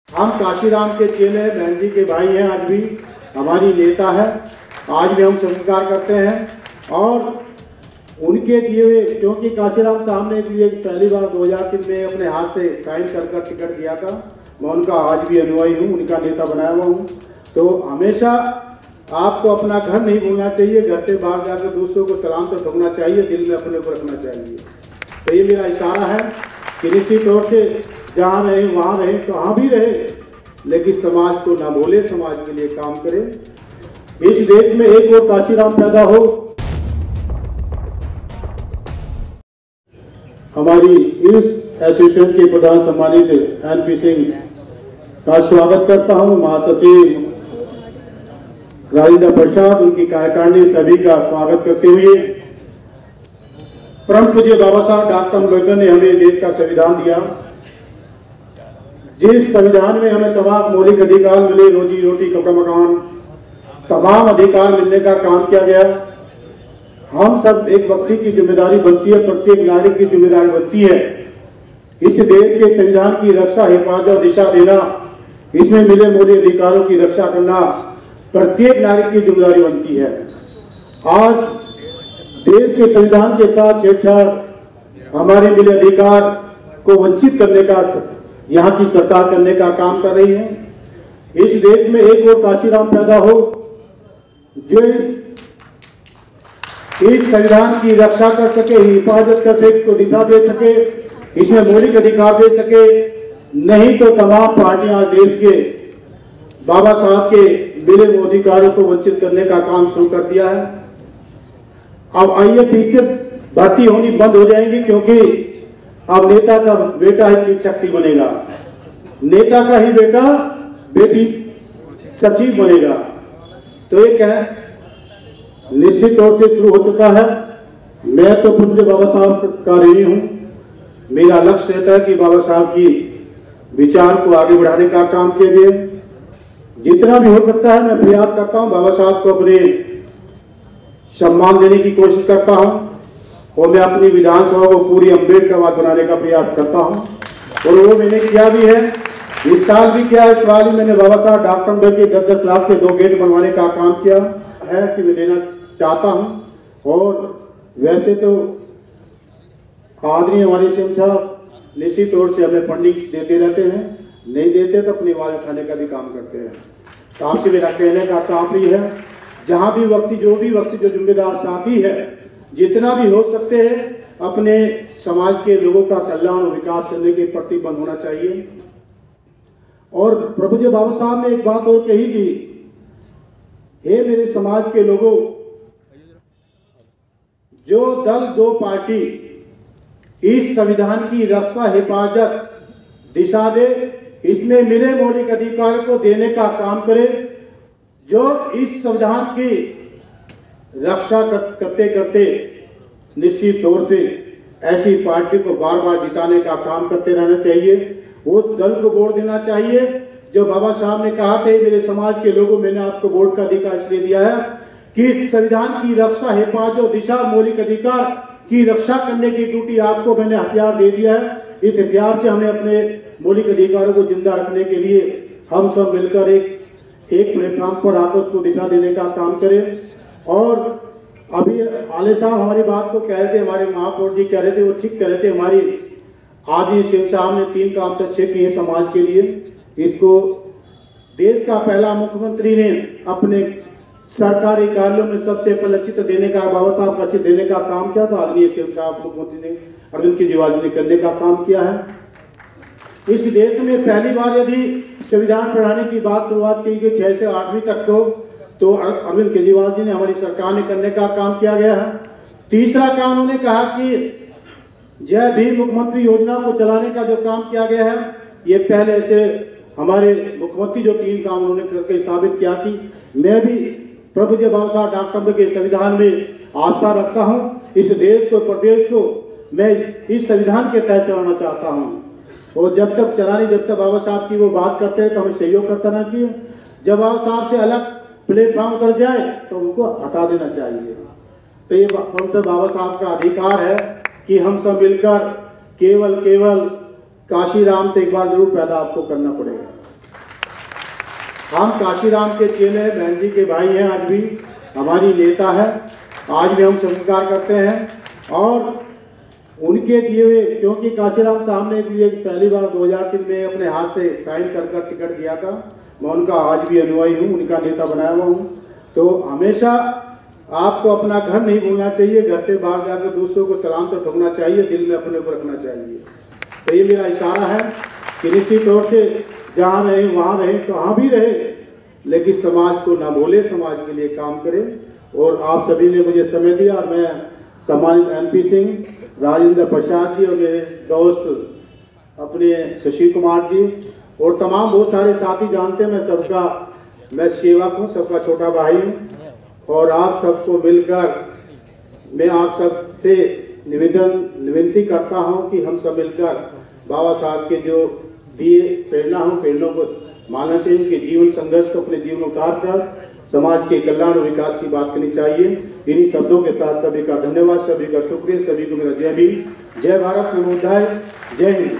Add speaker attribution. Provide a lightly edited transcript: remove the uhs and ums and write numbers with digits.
Speaker 1: हम काशीराम के चेले हैं, बहन जी के भाई हैं, आज भी हमारी नेता है, आज भी हम स्वीकार करते हैं। और उनके दिए हुए, क्योंकि काशीराम साहब ने लिए पहली बार 2003 में अपने हाथ से साइन कर टिकट दिया था, मैं उनका आज भी अनुयायी हूँ, उनका नेता बनाया हुआ हूँ। तो हमेशा आपको अपना घर नहीं भूलना चाहिए, घर से बाहर जाकर दूसरों को सलाम तो ठोकना चाहिए, दिल में अपने को रखना चाहिए। तो ये मेरा इशारा है कि निश्चित तौर से जहाँ रहे वहाँ रहे, कहाँ भी रहे, लेकिन समाज को ना भूले, समाज के लिए काम करें। इस देश में एक और काशीराम पैदा हो। हमारी इस एसोसिएशन के प्रधान सम्मानित एनपी सिंह का स्वागत करता हूँ, महासचिव राजेंद्र प्रसाद, उनकी कार्यकारिणी सभी का स्वागत करते हुए, परम पूज्य बाबा साहब डॉक्टर अम्बेडकर ने हमें देश का संविधान दिया, जिस संविधान में हमें तमाम मौलिक अधिकार मिले, रोजी रोटी कपड़ा मकान, तमाम अधिकार मिलने का काम किया गया। हम सब एक व्यक्ति की जिम्मेदारी बनती है, प्रत्येक नागरिक की जिम्मेदारी बनती है इस देश के संविधान की रक्षा, हिफाजत और दिशा देना, इसमें मिले मौलिक अधिकारों की रक्षा करना प्रत्येक नागरिक की जिम्मेदारी बनती है। आज देश के संविधान के साथ छेड़छाड़, हमारे मिले अधिकार को वंचित करने का यहाँ की सरकार करने का काम कर रही है। इस देश में एक और काशीराम पैदा हो जो इस संविधान की रक्षा कर सके, हिफाजत कर सके, इसको दिशा दे सके, इसमें मौलिक अधिकार दे सके। नहीं तो तमाम पार्टियां देश के बाबा साहब के मिले अधिकारों को वंचित करने का काम शुरू कर दिया है। अब आईएपीसी से भर्ती होनी बंद हो जाएंगी, क्योंकि अब नेता का बेटा ही चीफ सेक्रेटरी बनेगा, नेता का ही बेटा बेटी सचिव बनेगा। तो ये क्या है, निश्चित तौर से शुरू हो चुका है। मैं तो पूज्य बाबा साहब का ऋणी हूँ। मेरा लक्ष्य रहता है कि बाबा साहब की विचार को आगे बढ़ाने का काम के लिए जितना भी हो सकता है मैं प्रयास करता हूँ। बाबा साहब को अपने सम्मान देने की कोशिश करता हूँ, और मैं अपनी विधानसभा को पूरी अम्बेडकरवाद बनाने का प्रयास करता हूँ, और वो मैंने किया भी है। इस साल भी किया, इस बार भी मैंने बाबा साहब डॉक्टर अम्बेडकर के 10-10 लाख के 2 गेट बनवाने का काम किया है कि मैं देना चाहता हूँ। और वैसे तो आदरणीय हमारे सीएम साहब निश्चित तौर से हमें फंडिंग देते रहते हैं, नहीं देते तो अपनी आवाज उठाने का भी काम करते हैं। तो आपसे मेरा कहने का काम ही है, जहाँ भी व्यक्ति जो जिम्मेदार साथी है, जितना भी हो सकते हैं अपने समाज के लोगों का कल्याण और विकास करने के प्रतिबद्ध होना चाहिए। और प्रभु जी बाबा साहब ने एक बात और कही थी, हे मेरे समाज के लोगों, जो दल 2 पार्टी इस संविधान की रक्षा, हिफाजत, दिशा दे, इसमें मिले मौलिक अधिकार को देने का काम करे, जो इस संविधान की रक्षा करते करते निश्चित तौर से ऐसी पार्टी को बार बार जिताने का काम करते रहना चाहिए। उस दल को वोट देना चाहिए जो बाबा साहब ने कहा थे, मेरे समाज के लोगों, मैंने आपको वोट का अधिकार इसलिए दिया है कि संविधान की रक्षा, हिफाजत, दिशा, मौलिक अधिकार की रक्षा करने की ड्यूटी आपको मैंने हथियार दे दिया है। इस हथियार से हमें अपने मौलिक अधिकारों को जिंदा रखने के लिए हम सब मिलकर एक प्लेटफॉर्म पर आकर उसको दिशा देने का काम करें। और अभी आले साहब हमारी बात को कह रहे थे, हमारे महापौर जी कह रहे थे, वो ठीक कह रहे थे, हमारी आदरणीय सीएम साहब ने 3 काम तो अच्छे किए समाज के लिए। इसको देश का पहला मुख्यमंत्री ने अपने सरकारी कार्यालयों में सबसे पहले चित्र देने का, बाबा साहब का चित्र देने का काम किया, तो आदरणीय सीएम साहब मुख्यमंत्री ने अरविंद केजरीवाल जी ने करने का काम किया है। इस देश में पहली बार यदि संविधान पढ़ाने की बात शुरुआत की गई 6 से 8वीं तक को, तो अरविंद केजरीवाल जी ने, हमारी सरकार ने करने का काम किया गया है। तीसरा काम उन्होंने कहा कि जय भीम मुख्यमंत्री योजना को चलाने का जो काम किया गया है, ये पहले से हमारे मुख्यमंत्री जो 3 काम उन्होंने करके साबित किया कि मैं भी प्रभु जी बाबा साहब डॉक्टर अम्बेडकर के संविधान में आस्था रखता हूँ। इस देश को, प्रदेश को मैं इस संविधान के तहत चलाना चाहता हूँ। और जब तक बाबा साहब की वो बात करते हैं तो हमें सहयोग करता रहना चाहिए। जब बाबा साहब से अलग प्लेटफॉर्म उतर जाए तो उनको हटा देना चाहिए। तो ये हम सब बाबा साहब का अधिकार है कि हम सब मिलकर केवल काशीराम तो एक बार जरूर पैदा आपको करना पड़ेगा। हम काशीराम के चेले हैं, बहन जी के भाई हैं, आज भी हमारी नेता है, आज भी हम स्वीकार करते हैं। और उनके दिए हुए, क्योंकि काशीराम साहब ने लिए पहली बार 2003 में अपने हाथ से साइन कर टिकट दिया था, मैं उनका आज भी अनुयायी हूँ, उनका नेता बनाया हुआ हूँ। तो हमेशा आपको अपना घर नहीं भूलना चाहिए, घर से बाहर जाकर दूसरों को सलाम तो ठोकना चाहिए, दिल में अपने को रखना चाहिए। तो ये मेरा इशारा है कि निश्चित तौर से जहाँ रहे वहाँ रहे, तो हाँ भी रहे, लेकिन समाज को ना भूले, समाज के लिए काम करें। और आप सभी ने मुझे समय दिया। मैं सम्मानित एनपी सिंह, राजेंद्र प्रसाद जी और मेरे दोस्त अपने शशि कुमार जी और तमाम बहुत सारे साथी जानते हैं, मैं सबका मैं सेवक हूँ, सबका छोटा भाई हूँ। और आप सबको मिलकर मैं आप सबसे निवेदन करता हूँ कि हम सब मिलकर बाबा साहब के जो दिए प्रेरणा को मानना चाहिए, उनके जीवन संघर्ष को अपने जीवन उतार कर समाज के कल्याण और विकास की बात करनी चाहिए। इन्हीं शब्दों के साथ सभी का धन्यवाद, सभी का शुक्रिया, सभी को मेरा जय भीम, जय भारत, नमो बुद्धाय, जय हिंद।